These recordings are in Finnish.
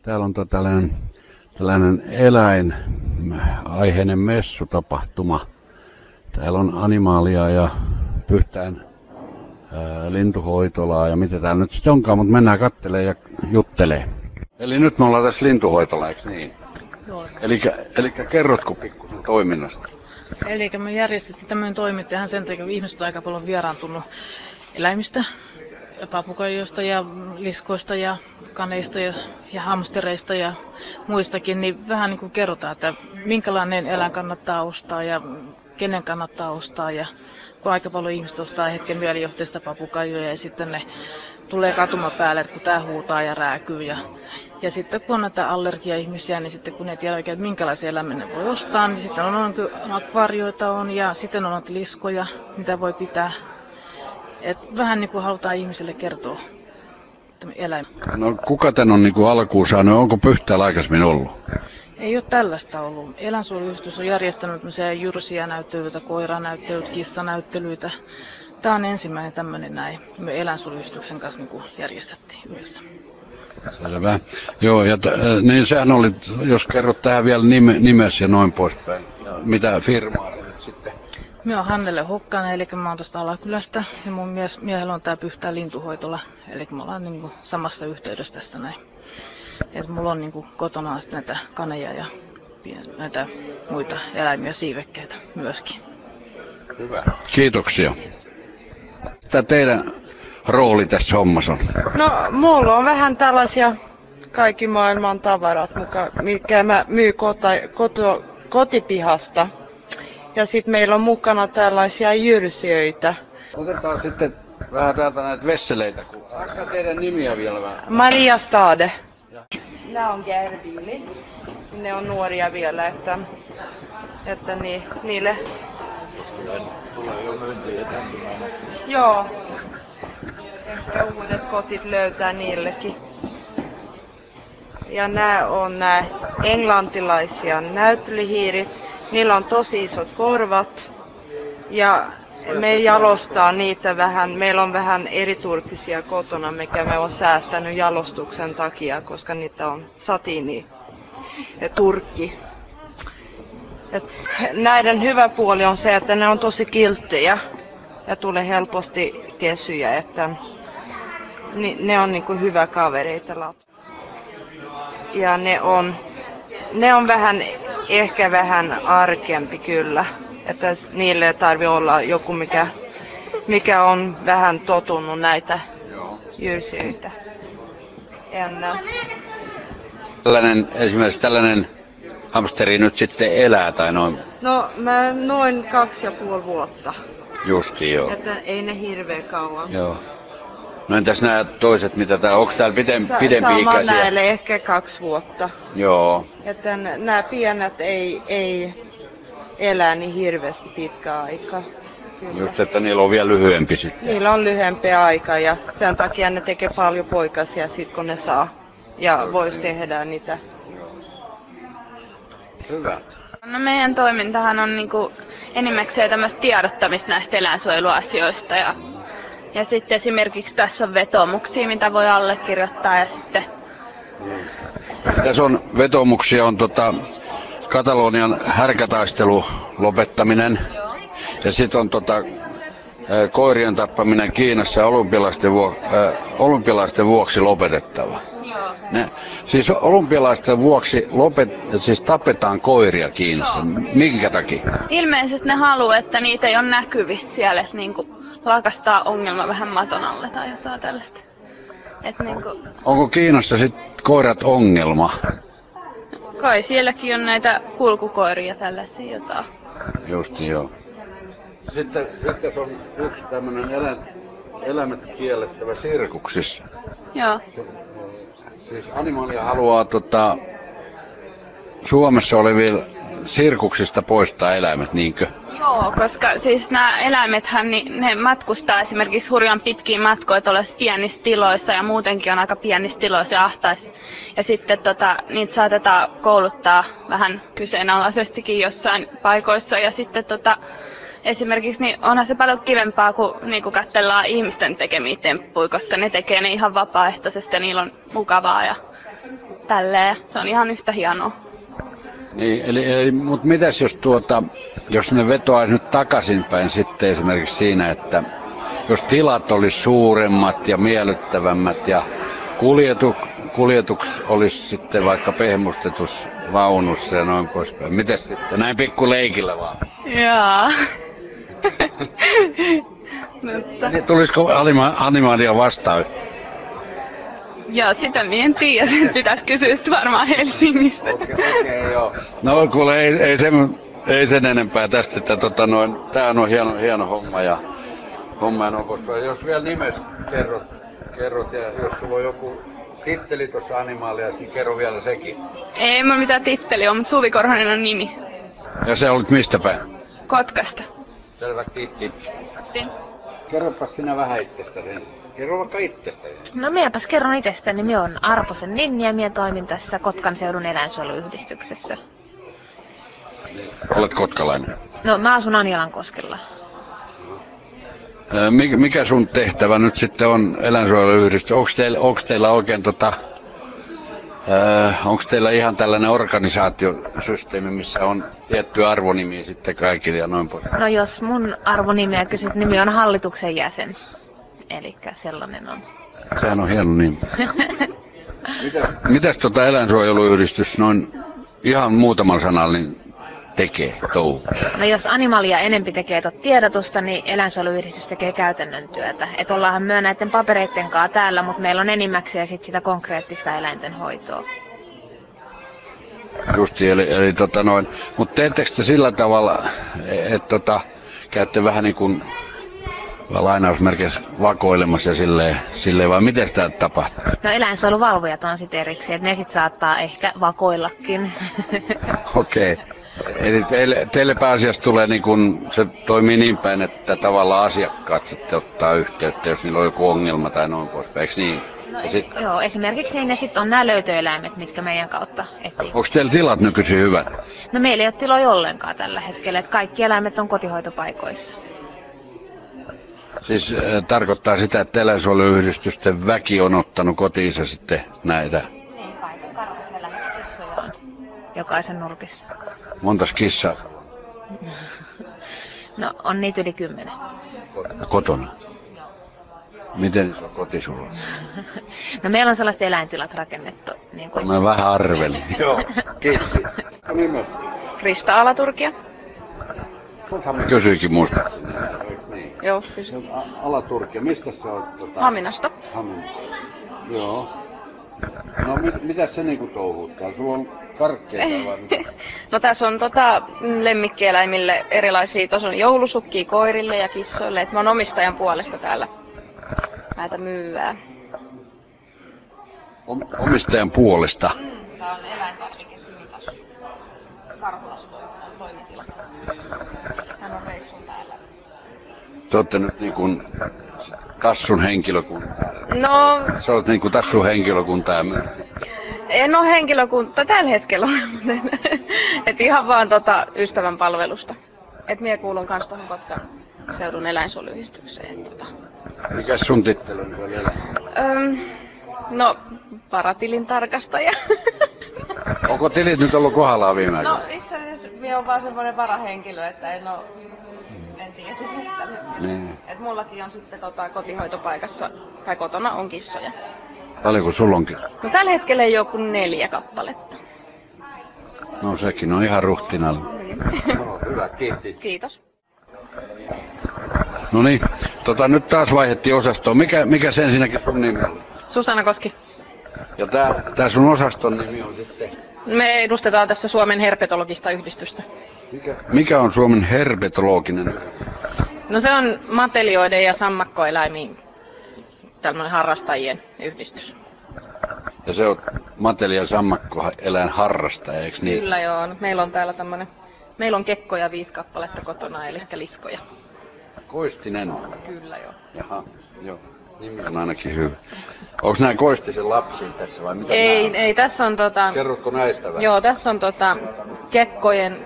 Täällä on tällainen eläinaiheinen messutapahtuma. Täällä on animaalia ja Pyhtään lintuhoitolaa ja mitä täällä nyt sitten onkaan, mutta mennään kattelemaan ja juttelee. Eli nyt me ollaan tässä lintuhoitola, eikö niin? Joo. Eli kerrotko pikkusen toiminnasta? Eli me järjestettiin tämmöinen toiminta ihan sen takia, kun ihmiset on aika paljon vieraantunut eläimistä, papukaijoista ja liskoista ja kaneista ja hamstereista ja muistakin, niin vähän niin kuin kerrotaan, että minkälainen eläin kannattaa ostaa ja kenen kannattaa ostaa. Ja kun aika paljon ihmiset ostaa hetken mielijohteista papukaijoja ja sitten ne tulee katuma päälle, kun tää huutaa ja rääkyy. Ja sitten kun on näitä allergia-ihmisiä, niin sitten kun ne tiedä oikein, että minkälaisia eläimiä ne voi ostaa, niin sitten on akvaarioita on ja sitten on liskoja, mitä voi pitää. Et vähän niin kuin halutaan ihmisille kertoa eläimä. No kuka tän on niin kuin alkuun saanut? Onko Pyhtäällä aikaisemmin ollut? Ei ole tällaista ollut. Eläinsuojeluyhdistys on järjestänyt jyrsiä näyttelyitä, koiranäyttelyitä, kissanäyttelyitä. Tämä on ensimmäinen tämmöinen näin. Me eläinsuojeluyhdistyksen kanssa niin kuin järjestettiin yhdessä. Selvä. Joo, ja niin sehän oli, jos kerrot tähän vielä nimesi ja noin poispäin. Ja mitä firmaa se nyt sitten? Minä olen Hannele Hokkanen, eli mä oon tuosta Alakylästä. Ja mun miehellä on tää Pyhtään lintuhoitola, eli me ollaan niin kuin samassa yhteydessä tässä näin. Et mulla on niin kuin kotona näitä kaneja ja näitä muita eläimiä, siivekkeitä myöskin. Hyvä. Kiitoksia. Mitä teidän rooli tässä hommassa on? No, mulla on vähän tällaisia kaikki maailman tavarat, mikä mä myyn kotipihasta. Ja sitten meillä on mukana tällaisia jyrsijöitä. Otetaan sitten vähän täältä näitä vesseleitä. Saanko teidän nimiä vielä vähän? Maria Stade. Nämä on gärbiilit. Ne on nuoria vielä, että niille... Joo. Ehkä uudet kotit löytää niillekin. Ja nämä on nämä englantilaisia näyttelyhiirit. Niillä on tosi isot korvat. Ja me jalostaa niitä vähän. Meillä on vähän eriturkisia kotona, mikä me on säästänyt jalostuksen takia, koska niitä on satiini ja turkki. Et näiden hyvä puoli on se, että ne on tosi kilttejä ja tulee helposti kesyjä, että ne on niinku hyvä kavereita lapsia. Ja ne on ehkä vähän arkempi kyllä, että niille ei tarvitse olla joku mikä on vähän totunut näitä jyrsijöitä ennen. Esimerkiksi tällainen hamsteri nyt sitten elää tai noin? No mä noin 2,5 vuotta. Justiin joo. Että ei ne hirveän kauan. Joo. No entäs nämä toiset, mitä täällä, onko täällä pidempi-ikäisiä? Sama näille ehkä 2 vuotta. Joo. Että nämä pienet ei elää niin hirveästi pitkää aikaa. Kyllä. Just, että niillä on vielä lyhyempi sitten. Niillä on lyhyempi aika ja sen takia ne tekee paljon poikasia sit kun ne saa. Ja vois tehdä niitä. Hyvä. No meidän toimintahan on niinku enimmäkseen tämmöistä tiedottamista näistä eläinsuojeluasioista ja sitten esimerkiksi tässä on vetomuksia, mitä voi allekirjoittaa ja sitten... Tässä on vetomuksia, on Katalonian härkätaistelu lopettaminen. Joo. Ja sitten on koirien tappaminen Kiinassa olympialaisten vuoksi lopetettava. Joo. Siis olympialaisten vuoksi tapetaan koiria Kiinassa. Minkä takia? Ilmeisesti ne haluaa, että niitä ei ole näkyvissä siellä, että niinku lakastaa ongelma vähän maton alle tai jotain tällaista. Onko Kiinassa sitten koirat ongelma? Kai sielläkin on näitä kulkukoiria tällaisia jotain. Justi joo. Sitten on yksi tämmöinen eläimet kiellettävä sirkuksissa. Joo. Siis Animalia haluaa Suomessa olevilla sirkuksista poistaa eläimet, niinkö? Joo, koska siis nämä eläimethän, niin ne matkustaa esimerkiksi hurjan pitkiä matkoja tuollaisissa pienissä tiloissa ja muutenkin on aika pienissä tiloissa ja ahtaissa. Ja sitten niitä saatetaan kouluttaa vähän kyseenalaisestikin jossain paikoissa ja sitten esimerkiksi niin onhan se paljon kivempaa, kun niinku katsellaan ihmisten tekemiä temppuja, koska ne tekee ne ihan vapaaehtoisesti ja niillä on mukavaa ja tälleen. Se on ihan yhtä hienoa. Niin, mutta mitäs jos ne vetoaisi nyt takaisinpäin sitten esimerkiksi siinä, että jos tilat olisi suuremmat ja miellyttävämmät ja kuljetus olisi sitten vaikka pehmustetussa vaunussa ja noin poispäin. Mites sitten? Näin pikku leikillä vaan. Jaa. Niin tulisiko Animalia vastaan? Ja sitä minä en tiedä, sen pitäisi kysyä sitten varmaan Helsingistä. Okei, joo. No kuule, ei sen enempää tästä, että tää on hieno homma ja noin poispäin. Jos vielä nimes kerrot ja jos sulla on joku titteli tuossa Animaliassa, niin kerro vielä sekin. Ei mulla mitään titteliä on, mutta Suvi Korhonen on nimi. Ja se olit mistä päin? Kotkasta. Selvä, kiitti. Kerropas sinä vähän itsestäsi. Kerro vaikka itsestäsi. No minäpäs kerron itsestäni. Minä olen Arposen Ninni ja minä toimin tässä Kotkan seudun eläinsuojeluyhdistyksessä. Olet kotkalainen? No mä asun Anjalankoskella. Mikä sun tehtävä nyt sitten on eläinsuojeluyhdistys? Onko teillä oikein onko teillä ihan tällainen organisaatiosysteemi, missä on tietty arvonimi sitten kaikille ja noin pois? No jos mun arvonimeä kysyt, niin minä on hallituksen jäsen. Elikkä sellainen on. Sehän on hieno nimi. Mitäs eläinsuojeluyhdistys noin ihan muutamalla sanalla niin tekee touhu? No jos Animalia enempi tekee tiedotusta, niin eläinsuojeluyhdistys tekee käytännön työtä. Et ollaanhan myö näiden papereitten kanssa täällä, mutta meillä on enimmäkseen sit sitä konkreettista eläinten hoitoa. Justi, mutta teettekö te sillä tavalla, että käytte vähän niin kuin lainausmerkeissä vakoilemassa ja silleen vai miten sitä tapahtuu? No eläinsuojeluvalvojat on sitten erikseen, että ne sitten saattaa ehkä vakoillakin. Okei. Eli teille pääasiassa tulee niin kun, se toimii niin päin, että tavallaan asiakkaat sitten ottaa yhteyttä, jos niillä on joku ongelma tai noin poispäin, eikö niin? No, joo, esimerkiksi niin ne sitten on nämä löytöeläimet, mitkä meidän kautta etsii. Onko teillä tilat nykyisin hyvät? No meillä ei ole tiloja ollenkaan tällä hetkellä, että kaikki eläimet on kotihoitopaikoissa. Siis tarkoittaa sitä, että eläinsuojeluyhdistysten väki on ottanut kotiinsa sitten näitä? Ei, kaiken karkaisia lähetyskissoja on jokaisen nurkissa. Montas kissaa? No on niitä yli 10. Kotona? Miten iso koti sulla on? No meillä on sellaiset eläintilat rakennettu. Niin kuin... Mä vähän arvelin. Joo, kiitos. Nimesi? Krista Alaturkia. Sultahan me kysyikin muistaakseni, eikö niin? Joo, kysyin. Alaturkia, mistä sä oot? Haminasta. Haminasta. Joo. No mitäs se niinku touhuttaa? Sulla on karkkeita vai mitä? No tässä on lemmikkieläimille erilaisia, tuossa on joulusukkia koirille ja kissoille, että mä oon omistajan puolesta täällä näitä myyvää. Omistajan puolesta? Tää on eläintarvikesymitassu. Karhulassa toimitilat. Hän on reissun täällä. Te ootte nyt niinku Tassun henkilökuntaa. No... Sä oot niinku Tassun henkilökuntaa ja myy. En oo henkilökunta tällä hetkellä, et ihan vaan ystävän palvelusta. Et mie kuulun kans tuohon Kotkan seudun eläinsuojeluyhdistykseen. Mikäs sun tittely on siellä? No, varatilin tarkastaja. Onko tilit nyt ollut kohdallaan viime aikoina? No itse asiassa mie on vaan semmoinen varahenkilö, että en tiedä mistä. Niin. Et mullakin on sitten kotihoitopaikassa tai kotona on kissoja. Paljonko sulla onkin? No tällä hetkellä ei ole kuin 4 kappaletta. No sekin on ihan ruhtinallinen. No, hyvä, kiitos. Kiitos. No niin, nyt taas vaihdettiin osastoon. Mikä se ensinnäkin sun nimi oli? Susanna Koski. Ja tää sun osaston nimi on sitten? Me edustetaan tässä Suomen herpetologista yhdistystä. Mikä on Suomen herpetologinen yhdistys? No se on matelioiden ja sammakkoeläimiin tällainen harrastajien yhdistys. Ja se on matelia- ja sammakkoeläinharrastaja, eikö niin? Kyllä joo. Meillä on täällä meillä on kekkoja 5 kappaletta kotona, eli liskoja. Koistinen? Kyllä joo. Jaha, joo. Nimi on ainakin hyvä. Onko nämä Koistisen lapsia tässä vai mitä? Ei, tässä on Kerrotko näistä vähän? Joo, tässä on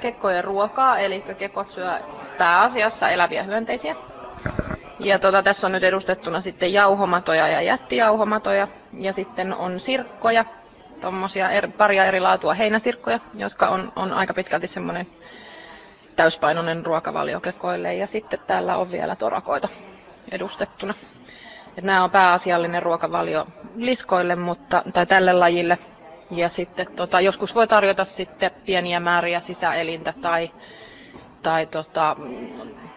kekkojen ruokaa, eli kekot syö pääasiassa eläviä hyönteisiä. Ja tässä on nyt edustettuna sitten jauhomatoja ja jättijauhomatoja. Ja sitten on sirkkoja, paria eri laatua heinäsirkkoja, jotka on aika pitkälti semmoinen täyspainoinen ruokavalio kekoille. Ja sitten täällä on vielä torakoita edustettuna. Nämä on pääasiallinen ruokavalio liskoille, tai tälle lajille. Ja sitten joskus voi tarjota sitten pieniä määriä sisäelintä tai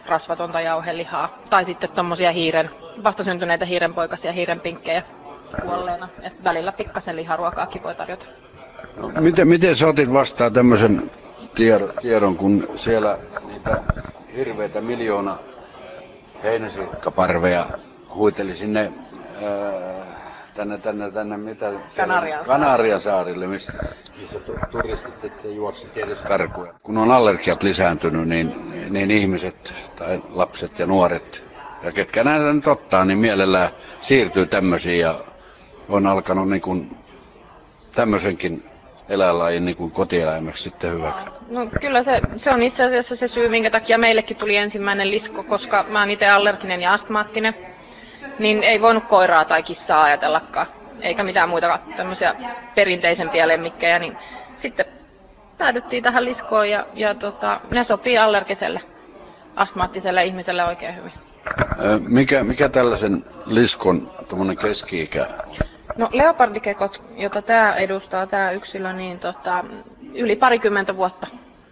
rasvatonta jauhelihaa. Tai sitten tuommoisia vastasyntyneitä hiirenpoikasia, hiirenpinkkejä kuolleena. Et välillä pikkasen liharuokaakin voi tarjota. No, miten sä otit vastaan tämmöisen tiedon, kun siellä niitä hirveitä miljoona heinäsirkkaparveja huiteli sinne tänne mitä Kanarian saarille, missä turistit sitten juoksi tietysti karkuja. Kun on allergiat lisääntynyt, niin ihmiset tai lapset ja nuoret ja ketkä näitä nyt ottaa, niin mielellään siirtyy tämmöisiin ja on alkanut niin kuin tämmöisenkin eläinlajin niin kuin kotieläimeksi sitten hyväksi. No kyllä se on itse asiassa se syy, minkä takia meillekin tuli ensimmäinen lisko, koska mä oon itse allerginen ja astmaattinen. Niin ei voinut koiraa tai kissaa ajatellakaan, eikä mitään muita tämmöisiä perinteisempiä lemmikkejä, niin sitten päädyttiin tähän liskoon ja ne sopii allergiselle, astmaattiselle ihmiselle oikein hyvin. Mikä tällaisen liskon tuommoinen keski-ikä? No leopardikekot, jota tämä edustaa, tämä yksilö, niin yli 20 vuotta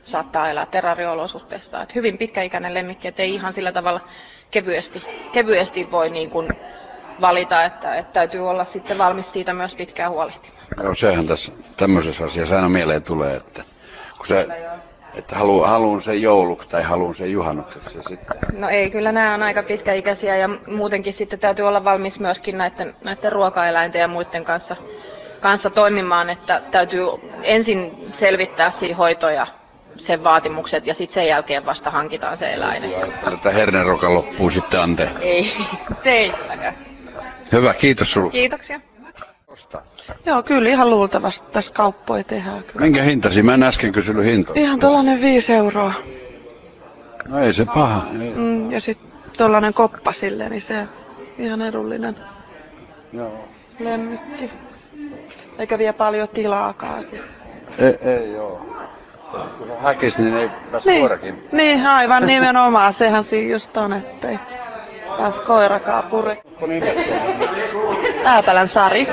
saattaa elää terrario-olosuhteissa. Et hyvin pitkäikäinen lemmikki, et ei ihan sillä tavalla kevyesti voi niin kuin valita, että täytyy olla sitten valmis siitä myös pitkään huolehtimaan. Joo, sehän tässä tämmöisessä asiassa aina mieleen tulee, että kun että haluan sen jouluksi tai haluan sen juhannukseksi sitten. No ei, kyllä nämä on aika pitkäikäisiä ja muutenkin sitten täytyy olla valmis myöskin näiden ruokaeläinten ja muiden kanssa toimimaan, että täytyy ensin selvittää siinä hoito ja sen vaatimukset ja sitten sen jälkeen vasta hankitaan se eläin. Tätä herneroka loppuu sitten ante. Ei, se ei. Hyvä, kiitos sinulle. Kiitoksia. Joo, kyllä ihan luultavasti tässä kauppoja tehdään. Kyllä. Minkä hintasi? Mä en äsken kysynyt hintoja. Ihan tollanen 5 euroa. No ei se paha. Ja sitten tollanen koppa sille, niin se ihan edullinen Joo. lemmikki. Eikä vie paljon tilaakaan sit. Ei joo. Kun se häkisi, niin ei pääse koirakin. Niin, aivan nimenomaan. Sehän siinä just on, ettei pääs koirakaan puri. Ääpälän Sari.